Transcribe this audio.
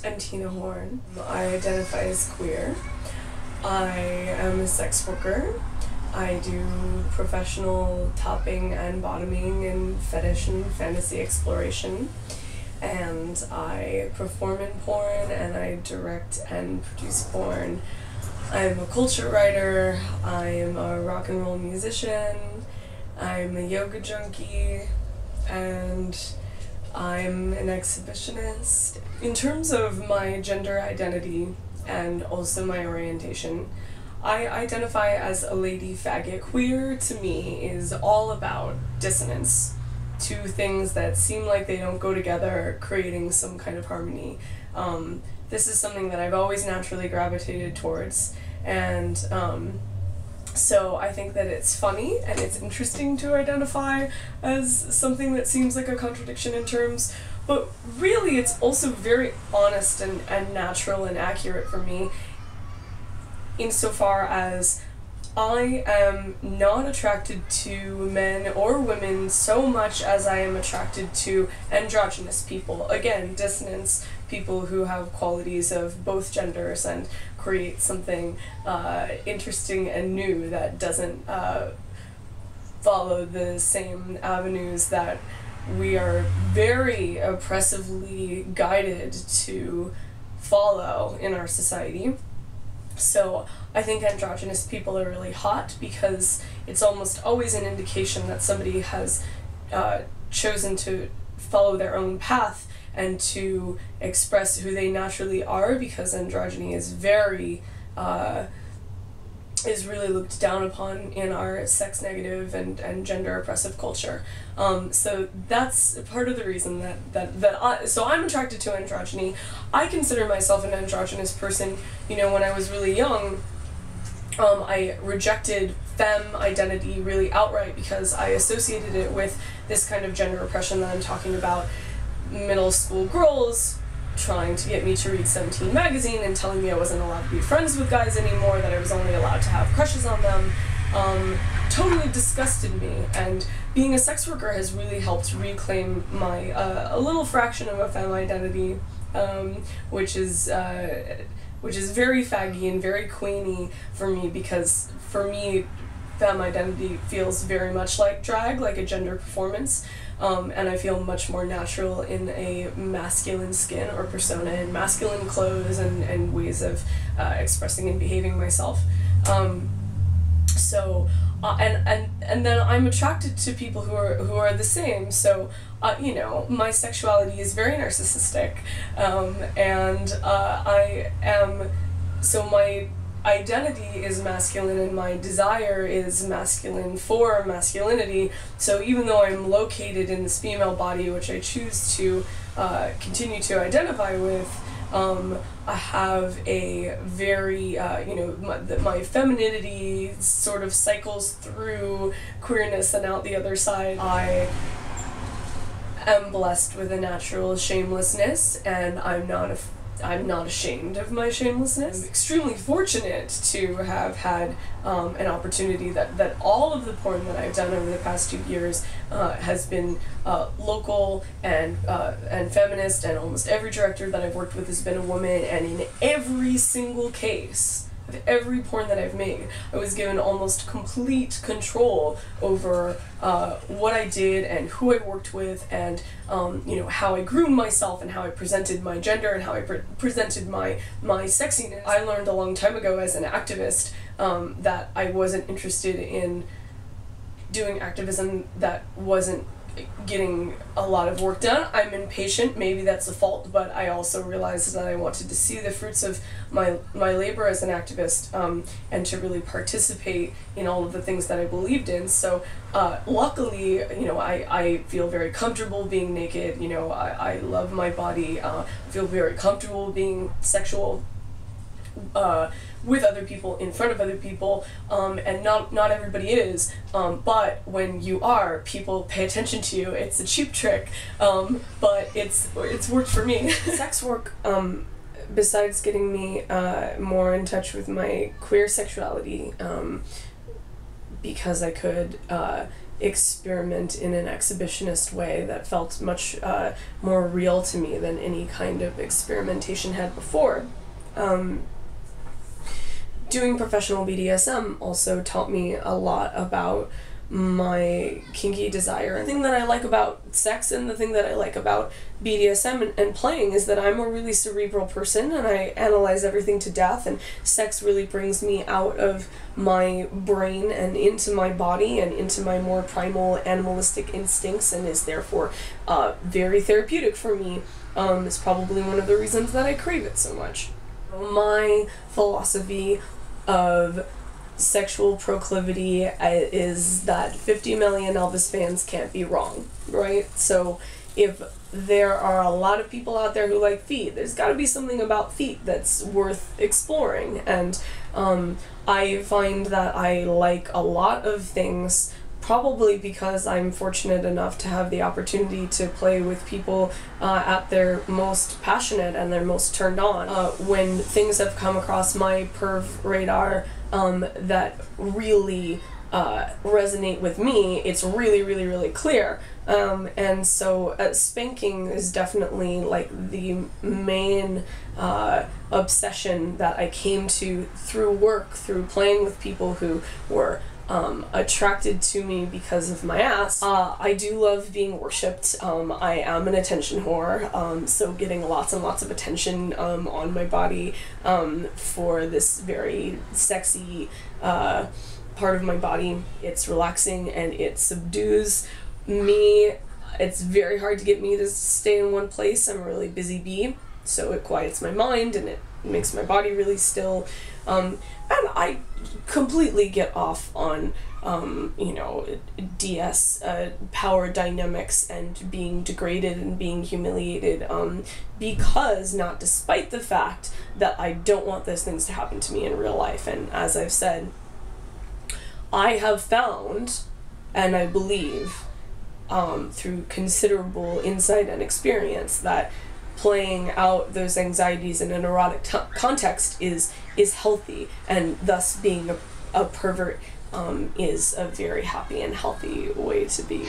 I'm Tina Horn. I identify as queer. I am a sex worker. I do professional topping and bottoming and fetish and fantasy exploration. And I perform in porn and I direct and produce porn. I'm a culture writer, I'm a rock and roll musician, I'm a yoga junkie, and I'm an exhibitionist. In terms of my gender identity and also my orientation, I identify as a lady faggot. Queer to me is all about dissonance. Two things that seem like they don't go together, creating some kind of harmony. This is something that I've always naturally gravitated towards, and so I think that it's funny and it's interesting to identify as something that seems like a contradiction in terms, but really it's also very honest and natural and accurate for me, insofar as I am not attracted to men or women so much as I am attracted to androgynous people. Again, dissonance, people who have qualities of both genders and create something interesting and new that doesn't follow the same avenues that we are very oppressively guided to follow in our society. So I think androgynous people are really hot because it's almost always an indication that somebody has chosen to follow their own path and to express who they naturally are, because androgyny is is really looked down upon in our sex negative and gender oppressive culture. So that's part of the reason so I'm attracted to androgyny. I consider myself an androgynous person. You know, when I was really young, I rejected femme identity really outright because I associated it with this kind of gender oppression that I'm talking about. Middle school girls trying to get me to read 17 magazine and telling me I wasn't allowed to be friends with guys anymore, that I was only allowed to have crushes on them, totally disgusted me. And being a sex worker has really helped reclaim my a little fraction of a femme identity, which is very faggy and very queeny for me, because for me femme identity feels very much like drag, like a gender performance. And I feel much more natural in a masculine skin or persona, in masculine clothes and ways of expressing and behaving myself. And then I'm attracted to people who are the same. So you know, my sexuality is very narcissistic, so my identity is masculine and my desire is masculine for masculinity. So even though I'm located in this female body, which I choose to continue to identify with, I have a very, my femininity sort of cycles through queerness and out the other side. I am blessed with a natural shamelessness, and I'm not ashamed of my shamelessness. I'm extremely fortunate to have had an opportunity that all of the porn that I've done over the past 2 years has been local and feminist, and almost every director that I've worked with has been a woman, and in every single case of every porn that I've made, I was given almost complete control over what I did and who I worked with, and how I groomed myself and how I presented my gender and how I presented my sexiness. I learned a long time ago as an activist that I wasn't interested in doing activism that wasn't getting a lot of work done. I'm impatient, maybe that's a fault, but I also realized that I wanted to see the fruits of my labor as an activist, and to really participate in all of the things that I believed in. So luckily, I feel very comfortable being naked. I love my body. I feel very comfortable being sexual with other people, in front of other people, and not everybody is, but when you are, people pay attention to you. It's a cheap trick, but it's worked for me. Sex work, besides getting me more in touch with my queer sexuality, because I could experiment in an exhibitionist way that felt much more real to me than any kind of experimentation had before. Doing professional BDSM also taught me a lot about my kinky desire. The thing that I like about sex and the thing that I like about BDSM and playing is that I'm a really cerebral person, and I analyze everything to death, and sex really brings me out of my brain and into my body and into my more primal animalistic instincts, and is therefore very therapeutic for me. It's probably one of the reasons that I crave it so much. My philosophy of sexual proclivity is that 50 million Elvis fans can't be wrong, right? So if there are a lot of people out there who like feet, there's got to be something about feet that's worth exploring, and I find that I like a lot of things, probably because I'm fortunate enough to have the opportunity to play with people at their most passionate and their most turned on. When things have come across my perv radar that really resonate with me, it's really, really, really clear. And so spanking is definitely like the main obsession that I came to through work, through playing with people who were attracted to me because of my ass. I do love being worshipped. I am an attention whore, so getting lots and lots of attention on my body for this very sexy part of my body. It's relaxing and it subdues me. It's very hard to get me to stay in one place. I'm a really busy bee, so it quiets my mind and it makes my body really still. And I completely get off on, you know, DS power dynamics and being degraded and being humiliated, because, not despite the fact that I don't want those things to happen to me in real life. And as I've said, I have found, and I believe, through considerable insight and experience, that playing out those anxieties in an erotic context is healthy, and thus being a pervert is a very happy and healthy way to be.